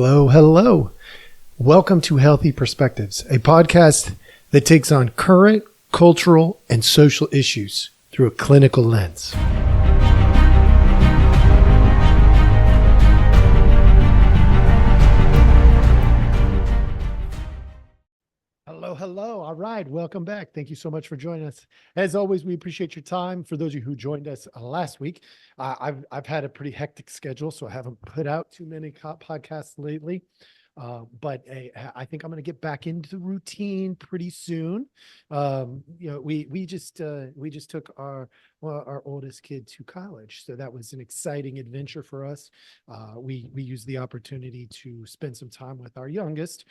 Hello, hello. Welcome to Healthy Perspectives, a podcast that takes on current cultural and social issues through a clinical lens. Hello. All right. Welcome back. Thank you so much for joining us. As always, we appreciate your time. For those of you who joined us last week, I've had a pretty hectic schedule, so I haven't put out too many podcasts lately. But I think I'm going to get back into the routine pretty soon. We just took our oldest kid to college, so that was an exciting adventure for us. We used the opportunity to spend some time with our youngest.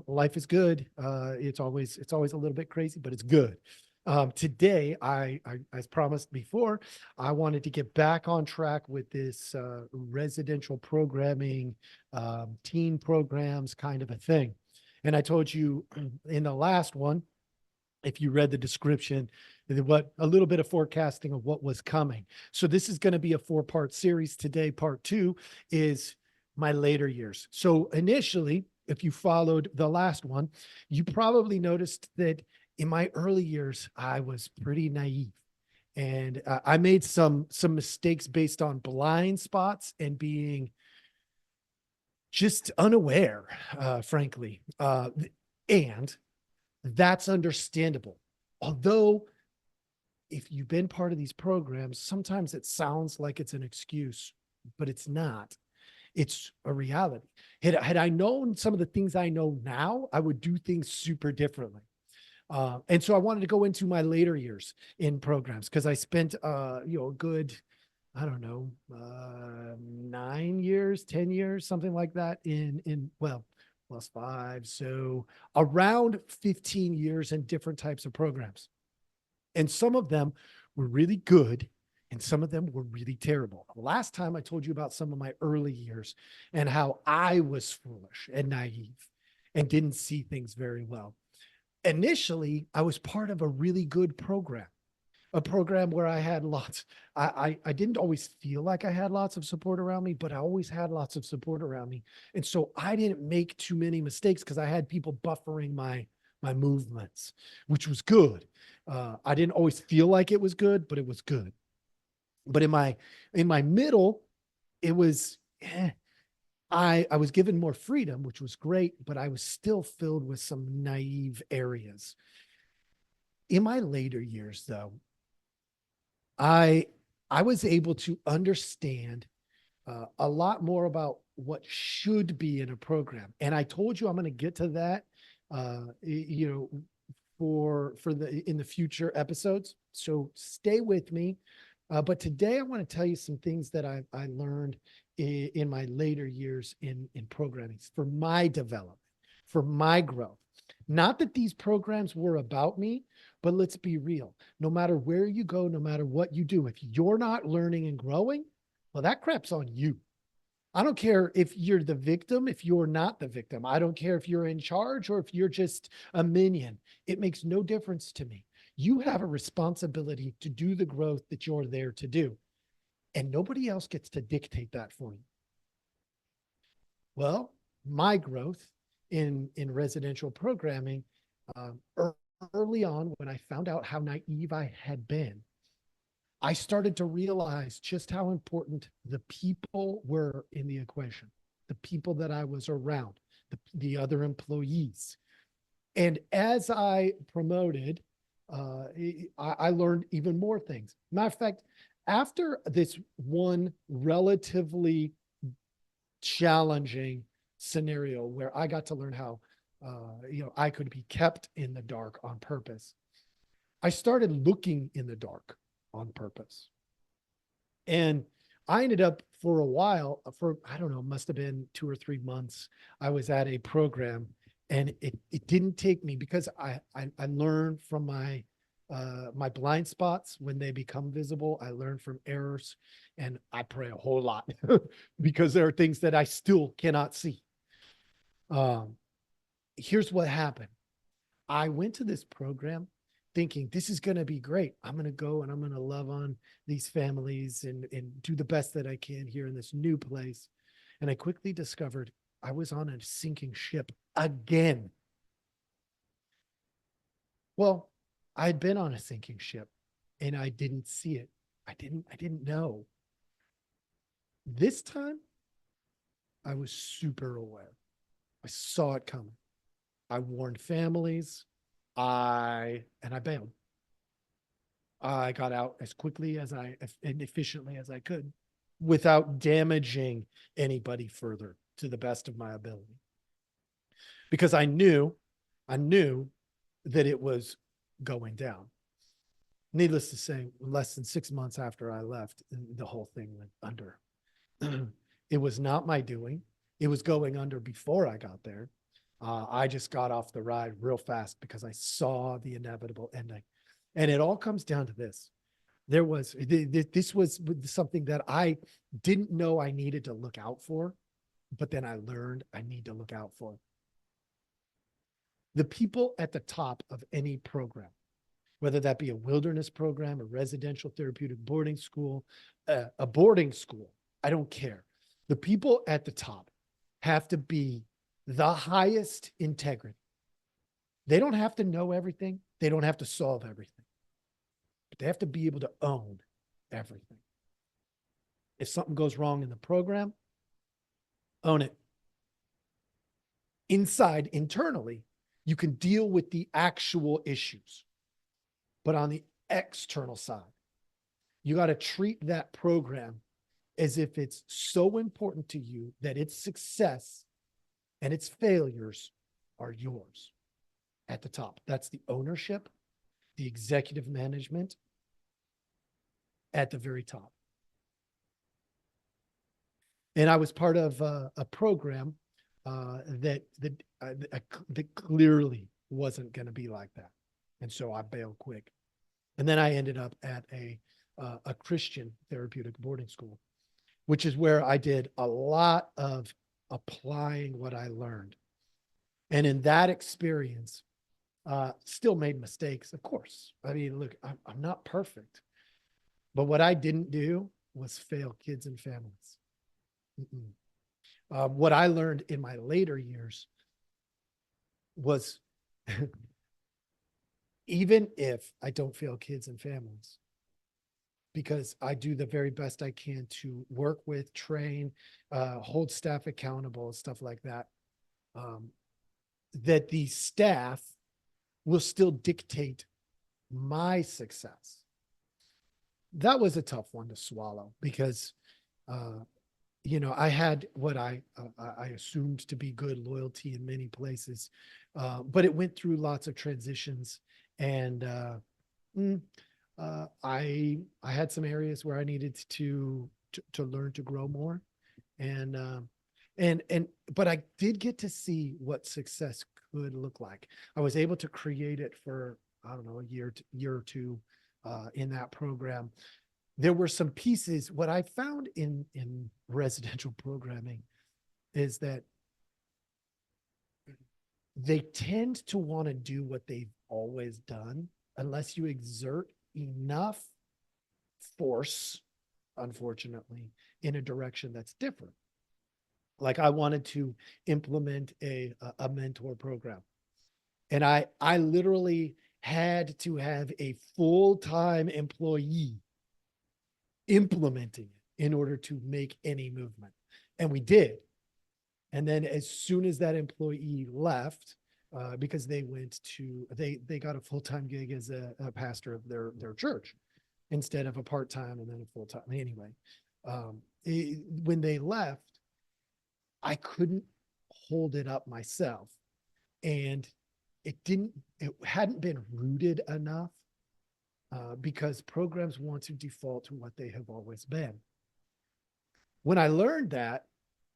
Life is good. It's always a little bit crazy, but it's good. Today, I as promised before, I wanted to get back on track with this residential programming, teen programs kind of a thing. And I told you in the last one, if you read the description, what a little bit of forecasting of what was coming. So this is going to be a 4-part series. Today, part 2 is my later years. So initially, if you followed the last one, you probably noticed that in my early years, I was pretty naive, and I made some mistakes based on blind spots and being just unaware, frankly. And that's understandable. Although, if you've been part of these programs, sometimes it sounds like it's an excuse, but it's not. It's a reality. Had I known some of the things I know now, I would do things super differently. And so I wanted to go into my later years in programs because I spent, a good, 9 years, 10 years, something like that plus 5. So around 15 years in different types of programs. And some of them were really good and some of them were really terrible. Last time I told you about some of my early years and how I was foolish and naive and didn't see things very well. Initially, I was part of a really good program, a program where I had lots. I didn't always feel like I had lots of support around me, but I always had lots of support around me. And so I didn't make too many mistakes because I had people buffering my movements, which was good. I didn't always feel like it was good, but it was good. But in my middle, it was, I was given more freedom, which was great, but I was still filled with some naive areas. In my later years, though, I was able to understand a lot more about what should be in a program. And I told you I'm going to get to that, in the future episodes. So stay with me. But today I want to tell you some things that I learned in my later years in programming for my development, for my growth. Not that these programs were about me, but let's be real. No matter where you go, no matter what you do, if you're not learning and growing, well, that crap's on you. I don't care if you're the victim, if you're not the victim. I don't care if you're in charge or if you're just a minion. It makes no difference to me. You have a responsibility to do the growth that you're there to do. And nobody else gets to dictate that for you. Well, my growth in residential programming, early on when I found out how naive I had been, I started to realize just how important the people were in the equation, the people that I was around, the other employees. And as I promoted, I learned even more things. Matter of fact, after this one relatively challenging scenario where I got to learn how, I could be kept in the dark on purpose, I started looking in the dark on purpose. And I ended up for a while, must have been 2 or 3 months, I was at a program, and it didn't take me because I learned from my blind spots when they become visible. I learn from errors, and I pray a whole lot because there are things that I still cannot see. Here's what happened. I went to this program thinking this is going to be great. I'm going to go and I'm going to love on these families and do the best that I can here in this new place. And I quickly discovered I was on a sinking ship again. Well, I'd been on a sinking ship and I didn't see it. I didn't know. This time I was super aware. I saw it coming. I warned families. I bailed. I got out as quickly as and efficiently as I could without damaging anybody further to the best of my ability. Because I knew that it was going down. Needless to say, less than 6 months after I left, the whole thing went under. It was not my doing. It was going under before I got there. I just got off the ride real fast because I saw the inevitable ending. And it all comes down to this. This was something that I didn't know I needed to look out for, but then I learned I need to look out for. The people at the top of any program, whether that be a wilderness program, a residential therapeutic boarding school, a boarding school, I don't care. The people at the top have to be the highest integrity. They don't have to know everything. They don't have to solve everything, but they have to be able to own everything. If something goes wrong in the program, own it. Internally, you can deal with the actual issues. But on the external side, you got to treat that program as if it's so important to you that its success and its failures are yours at the top. That's the ownership, the executive management at the very top. And I was part of a program that clearly wasn't going to be like that. And so I bailed quick. And then I ended up at a Christian therapeutic boarding school, which is where I did a lot of applying what I learned. And in that experience, still made mistakes, of course. I mean, look, I'm not perfect. But what I didn't do was fail kids and families. What I learned in my later years was even if I don't fail kids and families, because I do the very best I can to work with, train, hold staff accountable, stuff like that, that the staff will still dictate my success. That was a tough one to swallow because, I had what I assumed to be good loyalty in many places, but it went through lots of transitions, and I had some areas where I needed to learn to grow more, but I did get to see what success could look like. I was able to create it for, I don't know, a year or two in that program. There were some pieces. What I found in residential programming is that they tend to want to do what they've always done unless you exert enough force, unfortunately, in a direction that's different. Like I wanted to implement a mentor program, and I literally had to have a full-time employee implementing it in order to make any movement. And we did. And then as soon as that employee left, because they got a full-time gig as a pastor of their church instead of a part-time and then a full-time. Anyway, when they left, I couldn't hold it up myself. And it hadn't been rooted enough. Because programs want to default to what they have always been. When I learned that,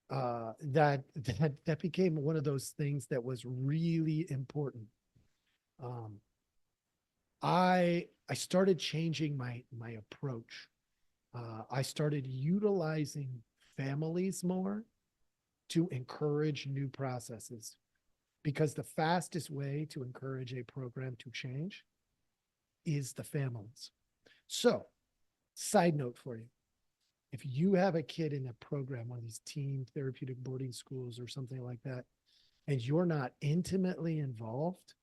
that became one of those things that was really important. I started changing my approach. I started utilizing families more to encourage new processes, because the fastest way to encourage a program to change is the families. So, side note for you. If you have a kid in a program, one of these teen therapeutic boarding schools or something like that, and you're not intimately involved,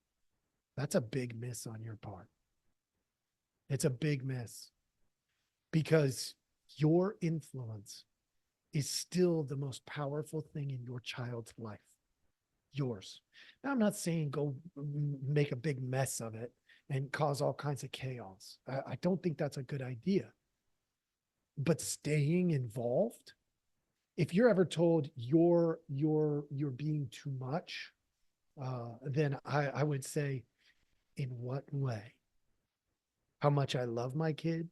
that's a big miss on your part. It's a big miss because your influence is still the most powerful thing in your child's life. Yours. Now, I'm not saying go make a big mess of it and cause all kinds of chaos. I don't think that's a good idea. But staying involved, if you're ever told you're being too much, then I would say, in what way? How much I love my kid,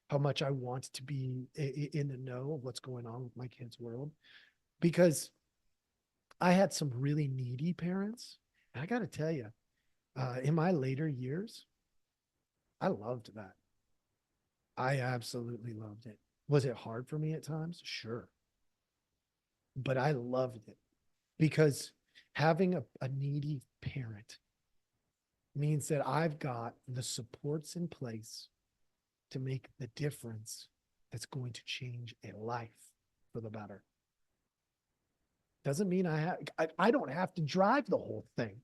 how much I want to be in the know of what's going on with my kid's world. Because I had some really needy parents. And I got to tell you, in my later years, I loved that. I absolutely loved it. Was it hard for me at times? Sure. But I loved it because having a needy parent means that I've got the supports in place to make the difference that's going to change a life for the better. Doesn't mean I don't have to drive the whole thing.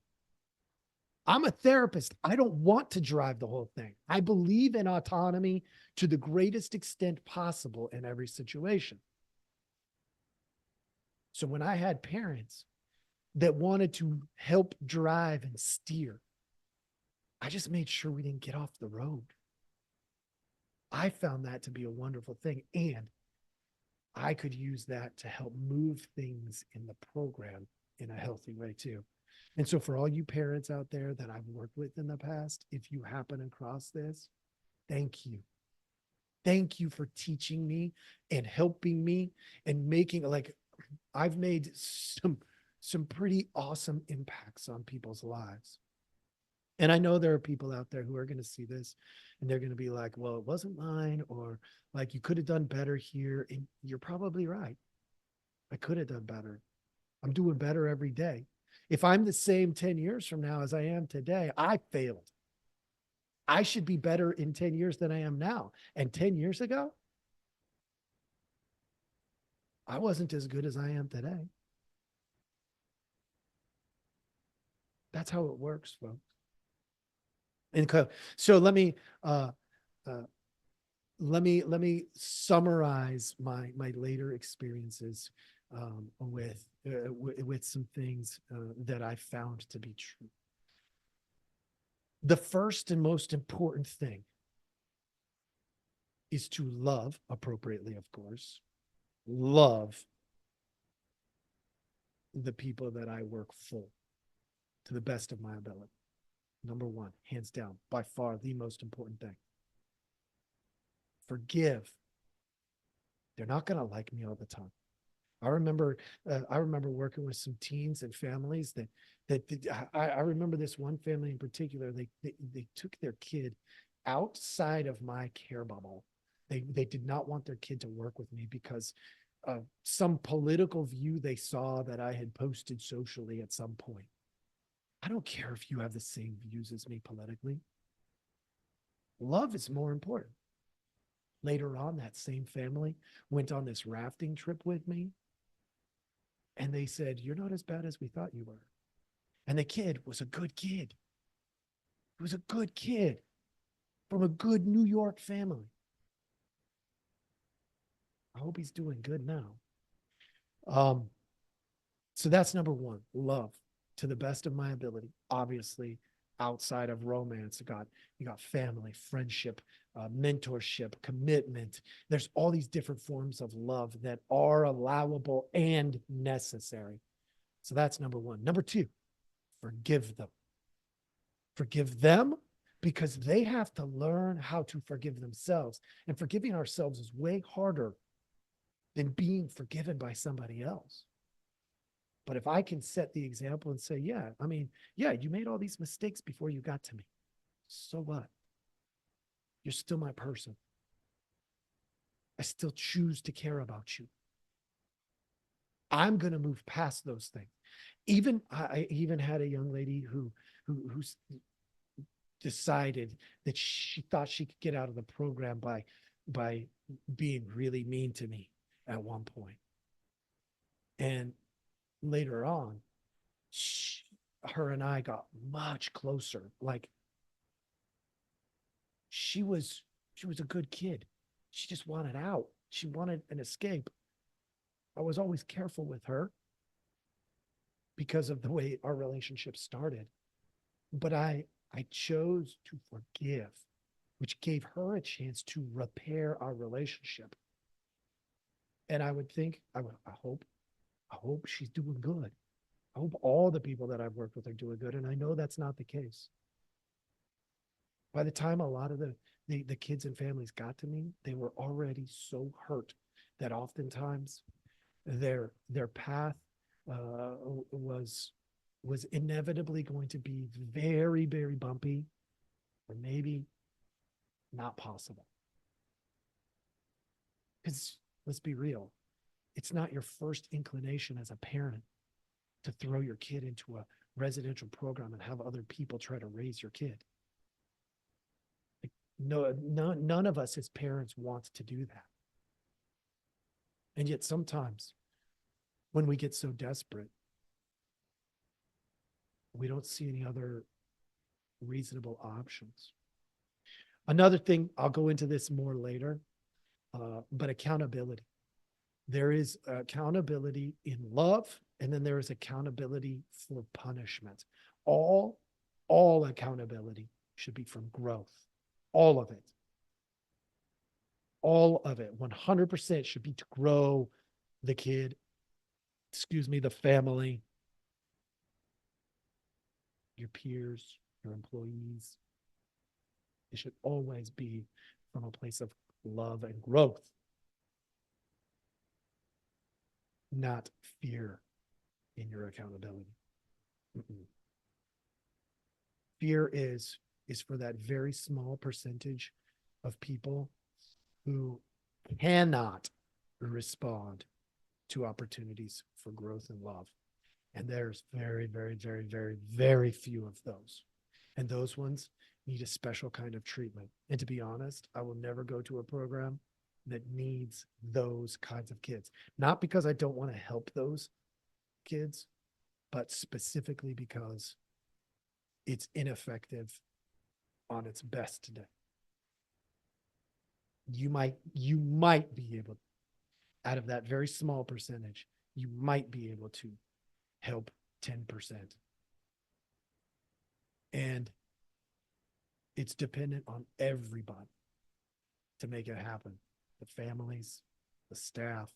I'm a therapist. I don't want to drive the whole thing. I believe in autonomy to the greatest extent possible in every situation. So when I had parents that wanted to help drive and steer, I just made sure we didn't get off the road. I found that to be a wonderful thing. And I could use that to help move things in the program in a healthy way too. And so for all you parents out there that I've worked with in the past, if you happen across this, thank you. Thank you for teaching me and helping me and making, like, I've made some pretty awesome impacts on people's lives. And I know there are people out there who are going to see this and they're going to be like, well, it wasn't mine, or like, you could have done better here. And you're probably right. I could have done better. I'm doing better every day. If I'm the same 10 years from now as I am today, I failed. I should be better in 10 years than I am now. And 10 years ago, I wasn't as good as I am today. That's how it works, folks. And so let me summarize my later experiences with some things that I found to be true. The first and most important thing is to love appropriately, of course. Love the people that I work for to the best of my ability. Number one, hands down, by far the most important thing. Forgive. They're not going to like me all the time. I remember working with some teens and families I remember this one family in particular. They took their kid outside of my care bubble. They did not want their kid to work with me because of some political view they saw that I had posted socially at some point. I don't care if you have the same views as me politically. Love is more important. Later on, that same family went on this rafting trip with me. And they said, you're not as bad as we thought you were. And the kid was a good kid. He was a good kid from a good New York family. I hope he's doing good now. So that's number one, love to the best of my ability. Obviously, outside of romance, you got family, friendship, mentorship, commitment. There's all these different forms of love that are allowable and necessary. So that's number one. Number two, forgive them. Forgive them because they have to learn how to forgive themselves. And forgiving ourselves is way harder than being forgiven by somebody else. But if I can set the example and say, yeah, you made all these mistakes before you got to me. So what? You're still my person. I still choose to care about you. I'm going to move past those things. I even had a young lady who decided that she thought she could get out of the program by by being really mean to me at one point. And later on, her and I got much closer. Like she was a good kid. She just wanted out. She wanted an escape. I was always careful with her because of the way our relationship started. But I chose to forgive, which gave her a chance to repair our relationship. And I would think, I hope she's doing good. I hope all the people that I've worked with are doing good. And I know that's not the case. By the time a lot of the kids and families got to me, they were already so hurt that oftentimes their path was inevitably going to be very, very bumpy, or maybe not possible. Because let's be real, it's not your first inclination as a parent to throw your kid into a residential program and have other people try to raise your kid. No, none of us as parents want to do that. And yet sometimes when we get so desperate, we don't see any other reasonable options. Another thing, I'll go into this more later, but accountability. There is accountability in love, and then there is accountability for punishment. All accountability should be from growth. All of it. All of it. 100% should be to grow the kid, the family, your peers, your employees. It should always be from a place of love and growth, not fear in your accountability. Fear is for that very small percentage of people who cannot respond to opportunities for growth and love. And there's very, very, very, very, very few of those. And those ones need a special kind of treatment. And to be honest, I will never go to a program that needs those kinds of kids. Not because I don't want to help those kids, but specifically because it's ineffective on its best today. You might be able, out of that very small percentage, you might be able to help 10%. And it's dependent on everybody to make it happen. The families, the staff,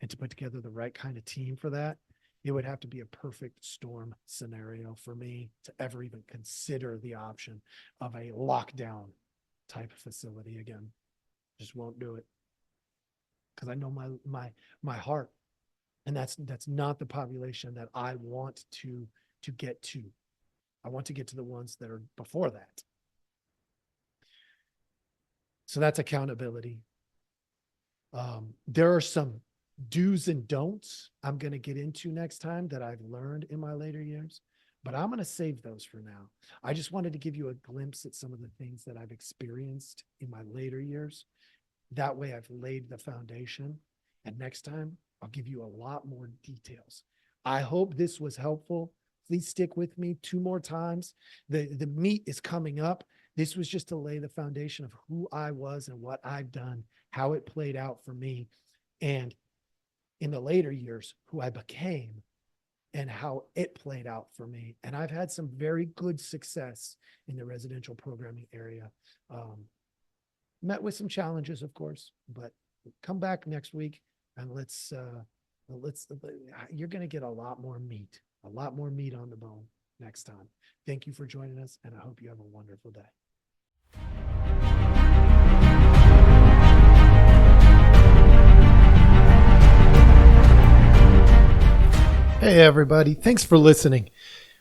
and to put together the right kind of team for that. It would have to be a perfect storm scenario for me to ever even consider the option of a lockdown type of facility again. Just won't do it. Because I know my heart. And that's not the population that I want to get to. I want to get to the ones that are before that. So that's accountability. There are some do's and don'ts I'm going to get into next time that I've learned in my later years, but I'm going to save those for now. I just wanted to give you a glimpse at some of the things that I've experienced in my later years. That way I've laid the foundation, and next time I'll give you a lot more details. I hope this was helpful. Please stick with me 2 more times. The meat is coming up. This was just to lay the foundation of who I was and what I've done, how it played out for me, and in the later years, who I became and how it played out for me. And I've had some very good success in the residential programming area. Met with some challenges, of course, but come back next week and you're going to get a lot more meat on the bone next time. Thank you for joining us, and I hope you have a wonderful day. Hey, everybody. Thanks for listening.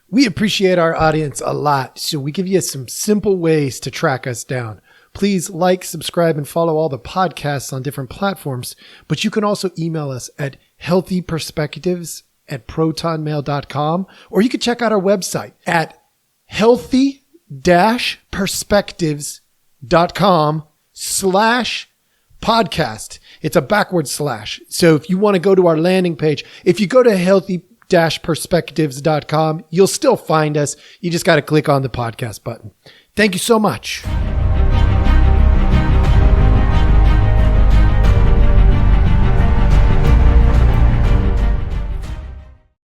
We appreciate our audience a lot, so we give you some simple ways to track us down. Please like, subscribe, and follow all the podcasts on different platforms, but you can also email us at healthyperspectives@protonmail.com, or you can check out our website at healthy-perspectives.com/ podcast. It's a backward slash. So if you want to go to our landing page, if you go to healthy-perspectives.com, you'll still find us. You just got to click on the podcast button. Thank you so much.